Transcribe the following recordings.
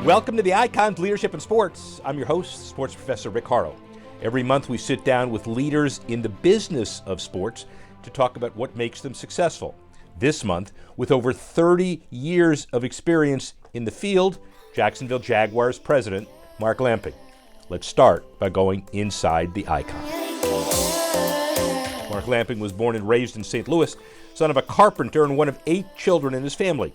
Welcome to the Icons Leadership in Sports. I'm your host, Sports Professor Rick Horrow. Every month we sit down with leaders in the business of sports to talk about what makes them successful. This month, with over 30 years of experience in the field, Jacksonville Jaguars President Mark Lamping. Let's start by going inside the icon. Mark Lamping was born and raised in St. Louis, son of a carpenter and one of 8 children in his family.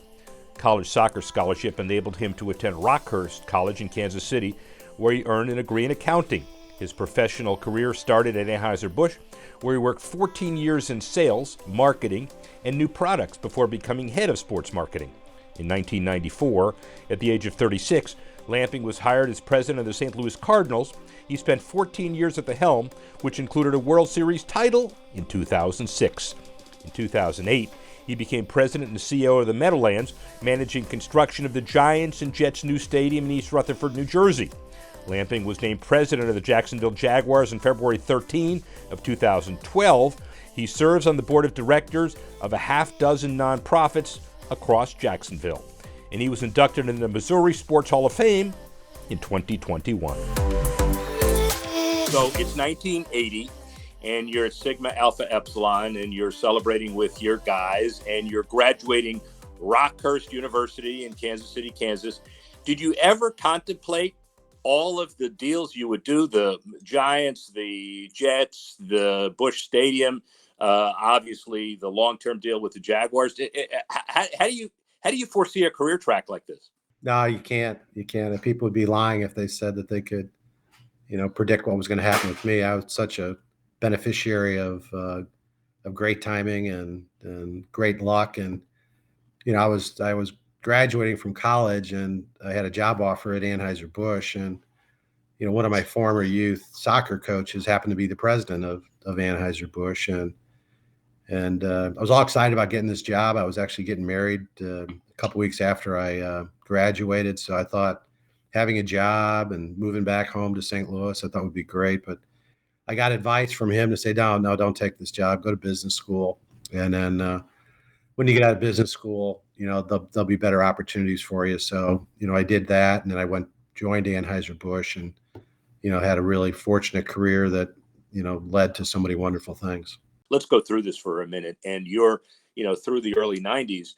College soccer scholarship enabled him to attend Rockhurst College in Kansas City, where he earned a degree in accounting. His professional career started at Anheuser-Busch, where he worked 14 years in sales, marketing, and new products before becoming head of sports marketing. In 1994, at the age of 36, Lamping was hired as president of the St. Louis Cardinals. He spent 14 years at the helm, which included a World Series title in 2006. In 2008, he became president and CEO of the Meadowlands, managing construction of the Giants and Jets' new stadium in East Rutherford, New Jersey. Lamping was named president of the Jacksonville Jaguars on February 13 of 2012. He serves on the board of directors of a half dozen nonprofits across Jacksonville. And he was inducted into the Missouri Sports Hall of Fame in 2021. So it's 1980. And you're at Sigma Alpha Epsilon, and you're celebrating with your guys, and you're graduating Rockhurst University in Kansas City, Kansas. Did you ever contemplate all of the deals you would do, the Giants, the Jets, the Busch Stadium, obviously the long-term deal with the Jaguars? How do you foresee a career track like this? No, you can't. You can't. And people would be lying if they said that they could, predict what was going to happen with me. I was such a beneficiary of great timing and great luck. And, I was graduating from college and I had a job offer at Anheuser-Busch. And, one of my former youth soccer coaches happened to be the president of Anheuser-Busch. And I was all excited about getting this job. I was actually getting married a couple weeks after I graduated. So I thought having a job and moving back home to St. Louis, I thought would be great. But I got advice from him to say, no, don't take this job. Go to business school. And then when you get out of business school, there'll be better opportunities for you. So, I did that. And then I joined Anheuser-Busch and, had a really fortunate career that, led to so many wonderful things. Let's go through this for a minute. And you're, through the early 90s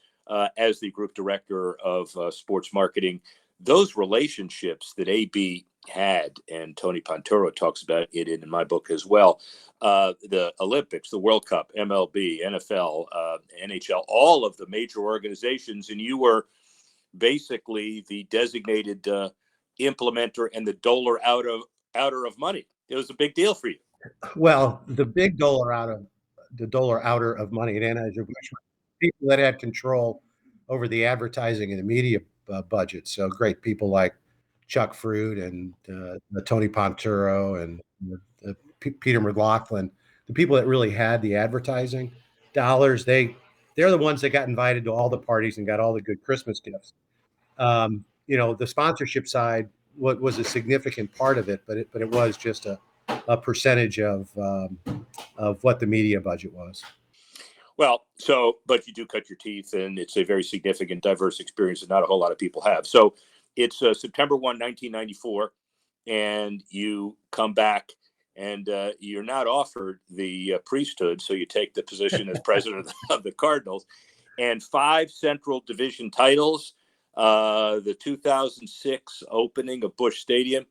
as the group director of sports marketing, those relationships that AB had, and Tony Panturo talks about it in my book as well, the Olympics, the World Cup, MLB, NFL, NHL, all of the major organizations, and you were basically the designated implementer and the doler outer of money. It was a big deal for you. Well, the big doler outer of money at Anheuser-Busch, people that had control over the advertising and the media budget. So great people like Chuck Fruit and Tony Panturo and Peter McLaughlin, the people that really had the advertising dollars, they're the ones that got invited to all the parties and got all the good Christmas gifts. The sponsorship side was a significant part of it, but it was just a percentage of what the media budget was. Well, but you do cut your teeth, and it's a very significant, diverse experience that not a whole lot of people have. So it's September 1, 1994, and you come back, and you're not offered the priesthood, so you take the position as president of the Cardinals, and 5 Central Division titles, the 2006 opening of Busch Stadium,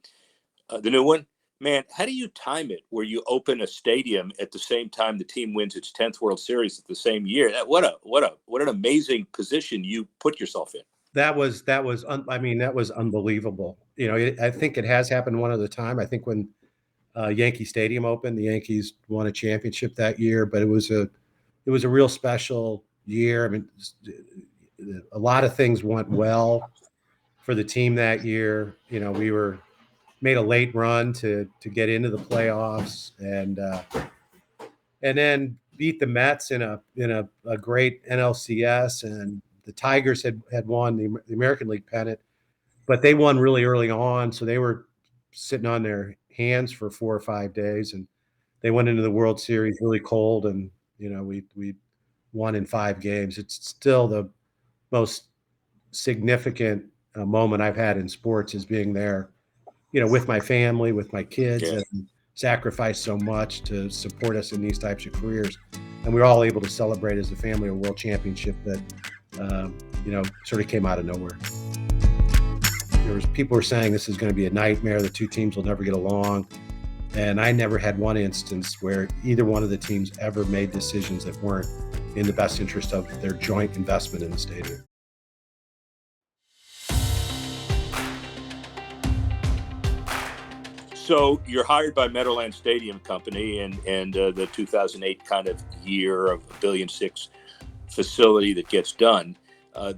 the new one. Man, how do you time it where you open a stadium at the same time the team wins its 10th World Series at the same year? What an amazing position you put yourself in. That was unbelievable. I think it has happened one other time. I think when Yankee Stadium opened, the Yankees won a championship that year, but it was a real special year. I mean, a lot of things went well for the team that year. We made a late run to get into the playoffs and then beat the Mets in a great NLCS, and the Tigers had won the American League pennant, but they won really early on, so they were sitting on their hands for 4 or 5 days, and they went into the World Series really cold, and we won in 5 games. It's still the most significant moment I've had in sports is being there, with my family, with my kids, Yeah. and sacrificed so much to support us in these types of careers. And we were all able to celebrate as a family a world championship that, sort of came out of nowhere. People were saying this is going to be a nightmare. The two teams will never get along. And I never had one instance where either one of the teams ever made decisions that weren't in the best interest of their joint investment in the stadium. So you're hired by Meadowlands Stadium Company, and the 2008 kind of year of $1.6 billion facility that gets done.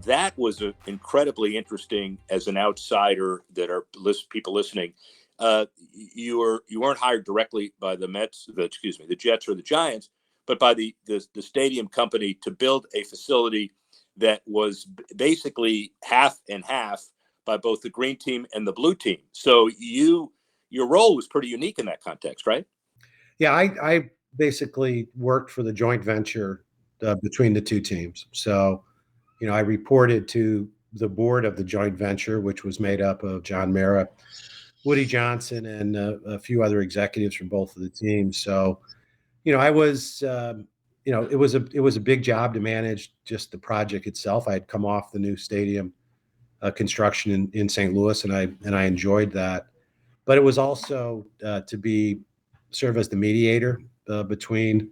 That was incredibly interesting as an outsider that are people listening. You weren't hired directly by the Jets or the Giants, but by the stadium company to build a facility that was basically half and half by both the green team and the blue team. So your role was pretty unique in that context, right? Yeah, I basically worked for the joint venture between the two teams. So, I reported to the board of the joint venture, which was made up of John Mara, Woody Johnson, and a few other executives from both of the teams. So, I was, it was a big job to manage just the project itself. I had come off the new stadium construction in St. Louis, and I enjoyed that. But it was also to serve as the mediator between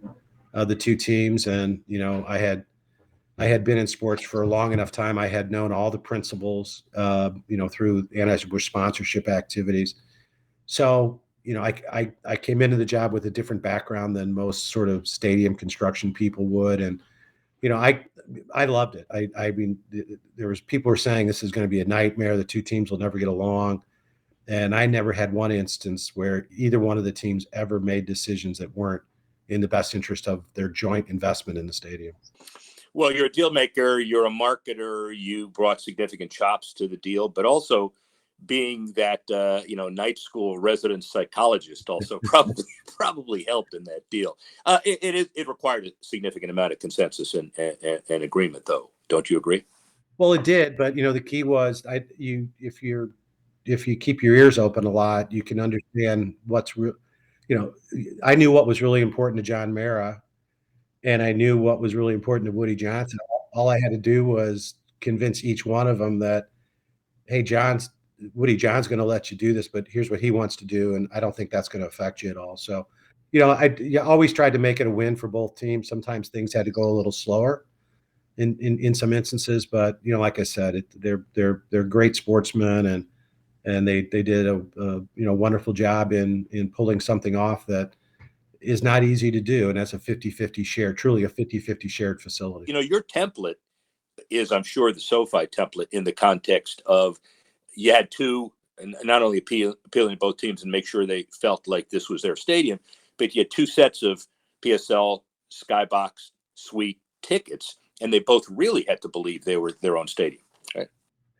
the two teams. And I had been in sports for a long enough time. I had known all the principals, through Anheuser-Busch sponsorship activities. So I came into the job with a different background than most sort of stadium construction people would, and I loved it. I mean, there was people were saying this is going to be a nightmare. The two teams will never get along. And I never had one instance where either one of the teams ever made decisions that weren't in the best interest of their joint investment in the stadium. Well, you're a deal maker, you're a marketer, you brought significant chops to the deal, but also being that night school resident psychologist also probably helped in that deal. It required a significant amount of consensus and agreement, though. Don't you agree? Well, it did, but the key was if you keep your ears open a lot, you can understand what's real. I knew what was really important to John Mara, and I knew what was really important to Woody Johnson. All I had to do was convince each one of them that, hey, Woody John's going to let you do this, but here's what he wants to do, and I don't think that's going to affect you at all. So, I always tried to make it a win for both teams. Sometimes things had to go a little slower in some instances, but like I said, they're great sportsmen, and they did a wonderful job in pulling something off that is not easy to do, and that's a 50-50 share, truly a 50-50 shared facility. Your template is, I'm sure, the SoFi template in the context of you had two, and not only appealing to both teams and make sure they felt like this was their stadium, but you had two sets of PSL Skybox Suite tickets, and they both really had to believe they were their own stadium. Right?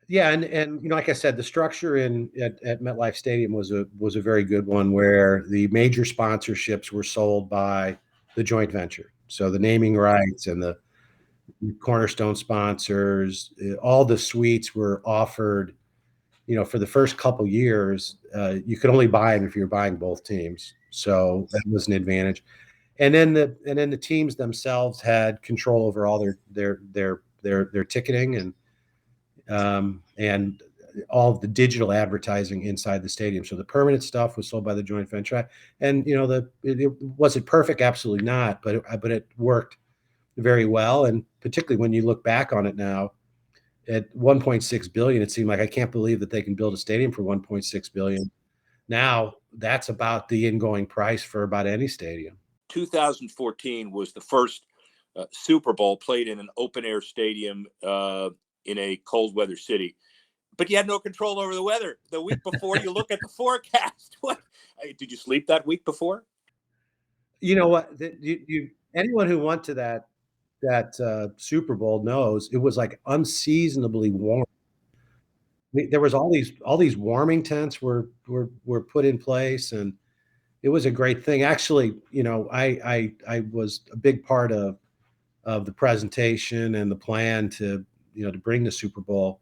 Yeah, and like I said, the structure at MetLife Stadium was a very good one, where the major sponsorships were sold by the joint venture. So the naming rights and the cornerstone sponsors, all the suites were offered. For the first couple years, you could only buy them if you were buying both teams. So that was an advantage. And then the teams themselves had control over all their ticketing and all of the digital advertising inside the stadium. So the permanent stuff was sold by the joint venture. And was it perfect? Absolutely not. But it worked very well. And particularly when you look back on it now, at 1.6 billion, it seemed like I can't believe that they can build a stadium for 1.6 billion. Now that's about the ingoing price for about any stadium. 2014 was the first Super Bowl played in an open air stadium in a cold weather city, but you had no control over the weather. The week before, you look at the forecast. What did you sleep that week before? You know what? Anyone who went to that Super Bowl knows it was like unseasonably warm. There was all these warming tents were put in place, and it was a great thing. Actually, I was a big part of the presentation and the plan to bring the Super Bowl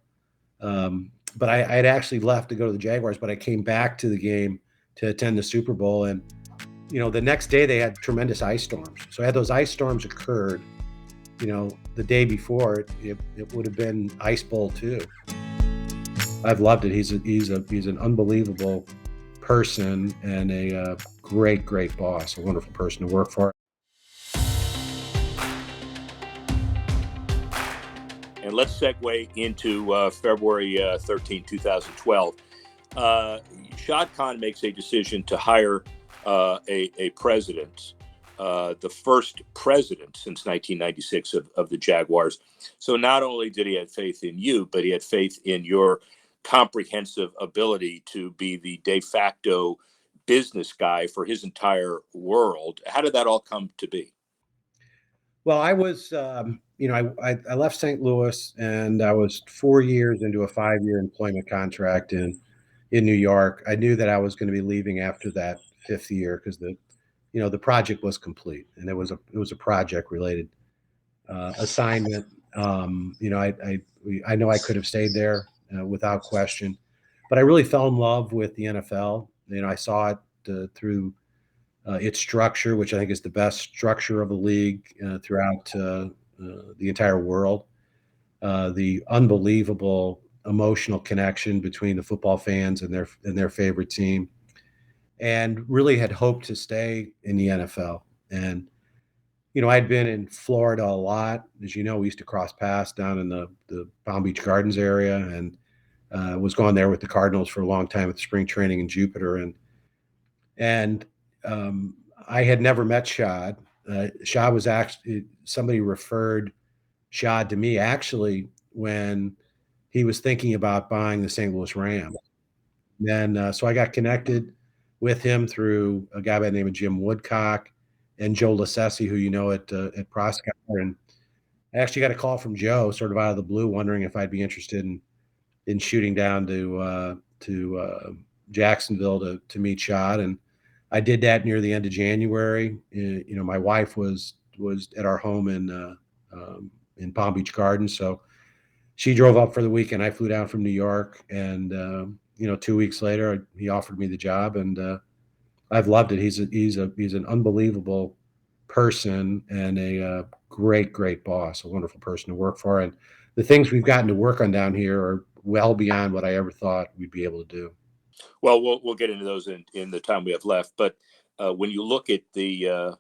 but I had actually left to go to the Jaguars, but I came back to the game to attend the Super Bowl. And, the next day they had tremendous ice storms. So had those ice storms occurred, the day before, it would have been Ice Bowl 2. I've loved it. He's an unbelievable person and a great boss, a wonderful person to work for. And let's segue into February 13, 2012. Shad Khan makes a decision to hire a president, the first president since 1996 of the Jaguars. So not only did he have faith in you, but he had faith in your comprehensive ability to be the de facto business guy for his entire world. How did that all come to be? Well, I was, I left St. Louis, and I was 4 years into a 5-year employment contract in New York. I knew that I was going to be leaving after that 5th year because the project was complete, and it was a project related assignment. I know I could have stayed there without question, but I really fell in love with the NFL. I saw it through its structure, which I think is the best structure of the league throughout the entire world. The unbelievable emotional connection between the football fans and their favorite team, and really had hoped to stay in the NFL. And I'd been in Florida a lot. As you know, we used to cross paths down in the Palm Beach Gardens area, and was going there with the Cardinals for a long time at spring training in Jupiter. And I had never met Shad. Shad was actually, somebody referred Shad to me actually when he was thinking about buying the St. Louis Rams. And so I got connected with him through a guy by the name of Jim Woodcock and Joe Lasessi, who at Proscott. And I actually got a call from Joe sort of out of the blue, wondering if I'd be interested in shooting down to Jacksonville to meet Shad. And I did that near the end of January. My wife was at our home in Palm Beach Gardens, so she drove up for the weekend. I flew down from New York, and 2 weeks later, he offered me the job, and I've loved it. He's an unbelievable person and a great boss, a wonderful person to work for. And the things we've gotten to work on down here are well beyond what I ever thought we'd be able to do. Well, we'll get into those in the time we have left. But when you look at the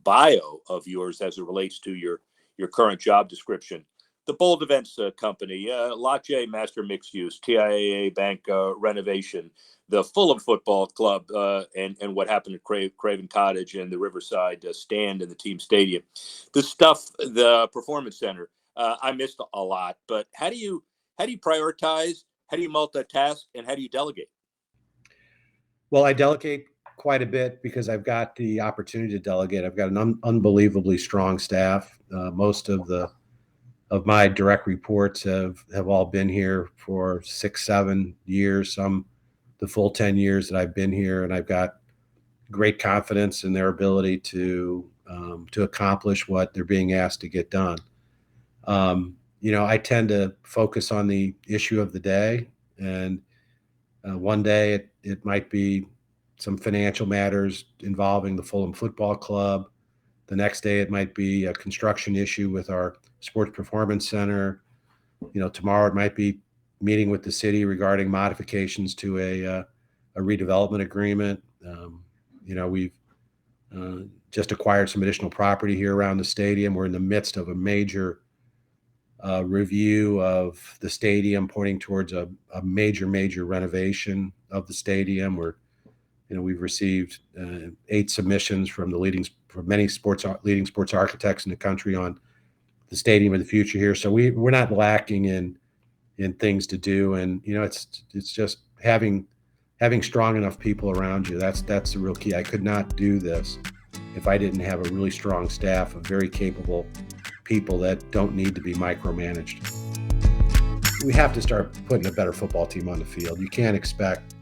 bio of yours as it relates to your current job description, the Bold Events Company, Lot J Master Mixed Use, TIAA Bank Renovation, the Fulham Football Club, and what happened at Craven Cottage and the Riverside Stand in the team stadium, the stuff, the Performance Center, I missed a lot. But how do you prioritize? How do you multitask? And how do you delegate? Well, I delegate quite a bit because I've got the opportunity to delegate. I've got an unbelievably strong staff. Most of my direct reports have all been here for 6-7 years, some the full 10 years that I've been here, and I've got great confidence in their ability to accomplish what they're being asked to get done. I tend to focus on the issue of the day, and one day it might be some financial matters involving the Fulham Football Club. The next day it might be a construction issue with our Sports Performance Center. Tomorrow it might be meeting with the city regarding modifications to a redevelopment agreement. We've just acquired some additional property here around the stadium. We're in the midst of a major review of the stadium, pointing towards a major renovation of the stadium. We've received 8 submissions from many leading sports architects in the country on the stadium of the future here. So we're not lacking in things to do, and it's just having strong enough people around you. That's the real key. I could not do this if I didn't have a really strong staff of very capable people that don't need to be micromanaged. We have to start putting a better football team on the field. You can't expect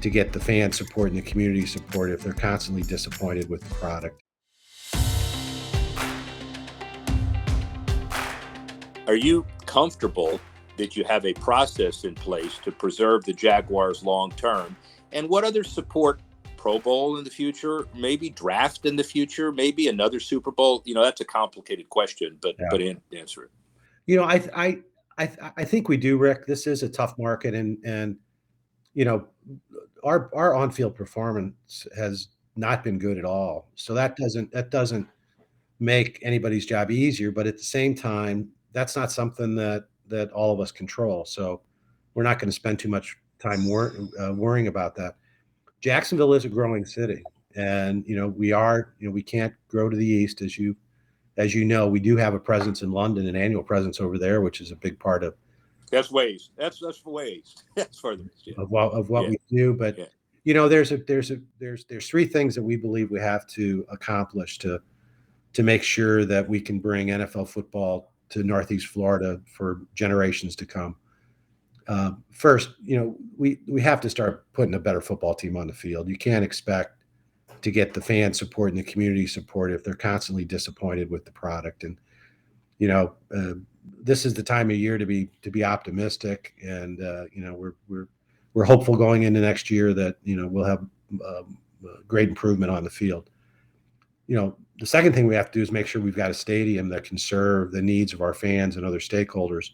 to get the fan support and the community support if they're constantly disappointed with the product. Are you comfortable that you have a process in place to preserve the Jaguars long term? And what other support, Pro Bowl in the future, maybe draft in the future, maybe another Super Bowl? That's a complicated question, but answer it. I think we do, Rick. This is a tough market, and our on-field performance has not been good at all. So that doesn't make anybody's job easier, but at the same time, that's not something that all of us control. So we're not going to spend too much time worrying about that. Jacksonville is a growing city, and we can't grow to the east, as you know. We do have a presence in London, an annual presence over there, which is a big part of that's ways. That's ways. That's further of what we do. But there's three things that we believe we have to accomplish to make sure that we can bring NFL football to Northeast Florida for generations to come. First, we have to start putting a better football team on the field. You can't expect to get the fan support and the community support if they're constantly disappointed with the product. And this is the time of year to be optimistic, and we're hopeful going into next year that we'll have great improvement on the field. The second thing we have to do is make sure we've got a stadium that can serve the needs of our fans and other stakeholders,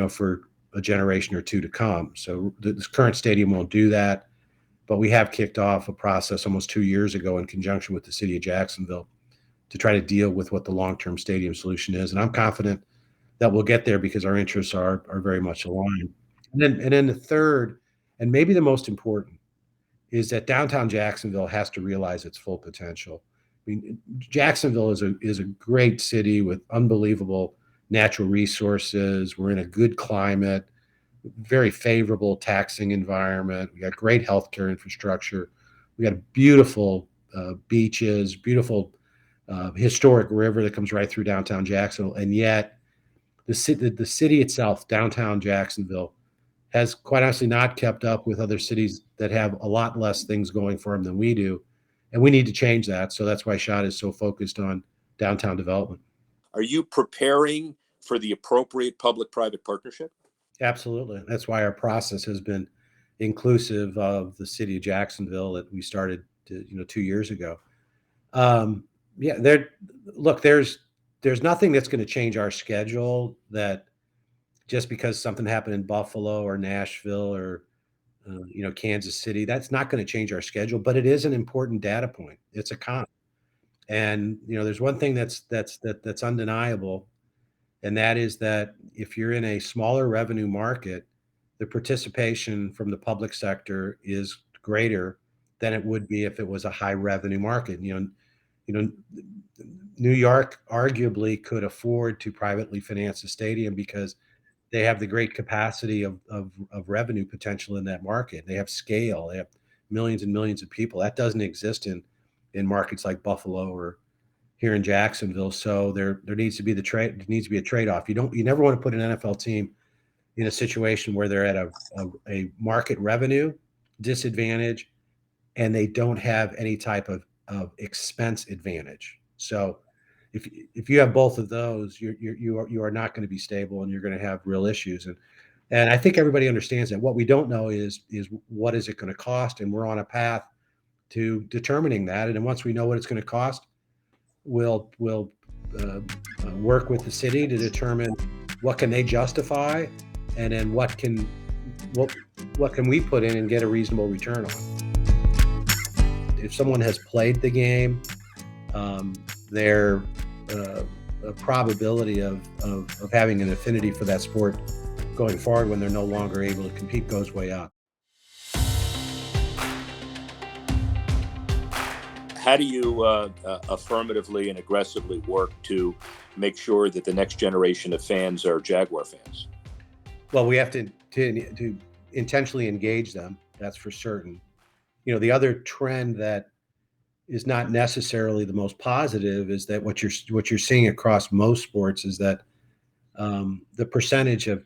for a generation or two to come. So this current stadium won't do that, but we have kicked off a process almost 2 years ago in conjunction with the city of Jacksonville to try to deal with what the long-term stadium solution is. And I'm confident that we'll get there because our interests are very much aligned. And then the third, and maybe the most important, is that downtown Jacksonville has to realize its full potential. I mean, Jacksonville is a great city with unbelievable natural resources. We're in a good climate, very favorable taxing environment. We got great healthcare infrastructure. We got beautiful beaches, beautiful historic river that comes right through downtown Jacksonville. And yet the city itself, downtown Jacksonville, has quite honestly not kept up with other cities that have a lot less things going for them than we do. And we need to change that. So that's why SHOT is so focused on downtown development. Are you preparing for the appropriate public-private partnership? Absolutely. That's why our process has been inclusive of the city of Jacksonville that we started 2 years ago. There's nothing that's going to change our schedule that just because something happened in Buffalo or Nashville or Kansas City, that's not going to change our schedule, but it is an important data point. It's a comp. And there's one thing that's undeniable, and that is that if you're in a smaller revenue market, the participation from the public sector is greater than it would be if it was a high revenue market. New York arguably could afford to privately finance a stadium because they have the great capacity of revenue potential in that market. They have scale. They have millions and millions of people. That doesn't exist in markets like Buffalo or here in Jacksonville. So there needs to be a trade-off. You never want to put an NFL team in a situation where they're at a market revenue disadvantage and they don't have any type of expense advantage. So if you have both of those, you are not going to be stable, and you're going to have real issues. And I think everybody understands that. What we don't know is what is it going to cost, and we're on a path to determining that. And then once we know what it's going to cost, we'll work with the city to determine what can they justify, and then what can we put in and get a reasonable return on. If someone has played the game, their probability of having an affinity for that sport going forward when they're no longer able to compete goes way up. How do you affirmatively and aggressively work to make sure that the next generation of fans are Jaguar fans? Well, we have to intentionally engage them. That's for certain. The other trend that is not necessarily the most positive is that what you're seeing across most sports is that the percentage of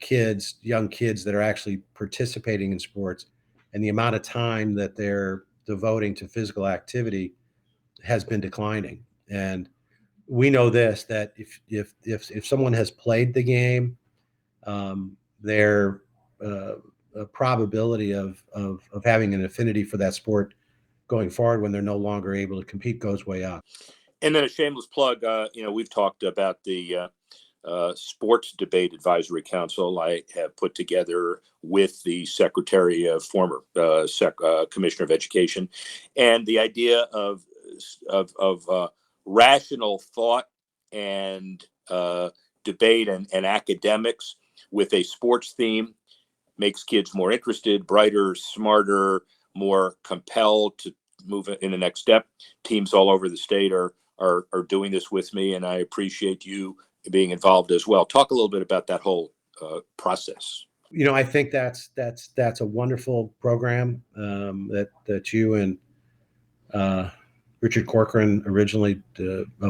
young kids that are actually participating in sports and the amount of time that they're devoting to physical activity has been declining. And we know that if someone has played the game, their probability of having an affinity for that sport going forward when they're no longer able to compete goes way up. And then a shameless plug, we've talked about the Sports Debate Advisory Council I have put together with the Secretary of former Commissioner of Education, and the idea of rational thought and debate and academics with a sports theme makes kids more interested, brighter, smarter, more compelled to move in the next step. Teams all over the state are doing this with me, and I appreciate you being involved as well. Talk a little bit about that whole process. I think that's a wonderful program that you and Richard Corcoran originally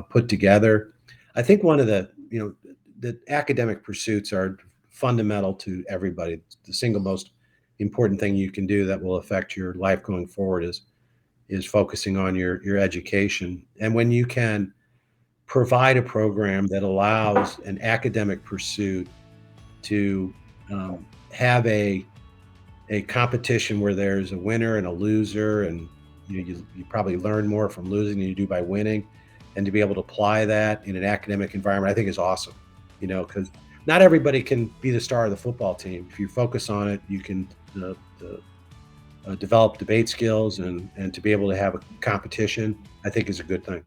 put together. I think one of the academic pursuits are fundamental to everybody. The single most important thing you can do that will affect your life going forward is focusing on your education. And when you can provide a program that allows an academic pursuit to have a competition where there's a winner and a loser, and you probably learn more from losing than you do by winning, and to be able to apply that in an academic environment, I think is awesome. Because not everybody can be the star of the football team. If you focus on it, you can develop debate skills, and to be able to have a competition, I think is a good thing.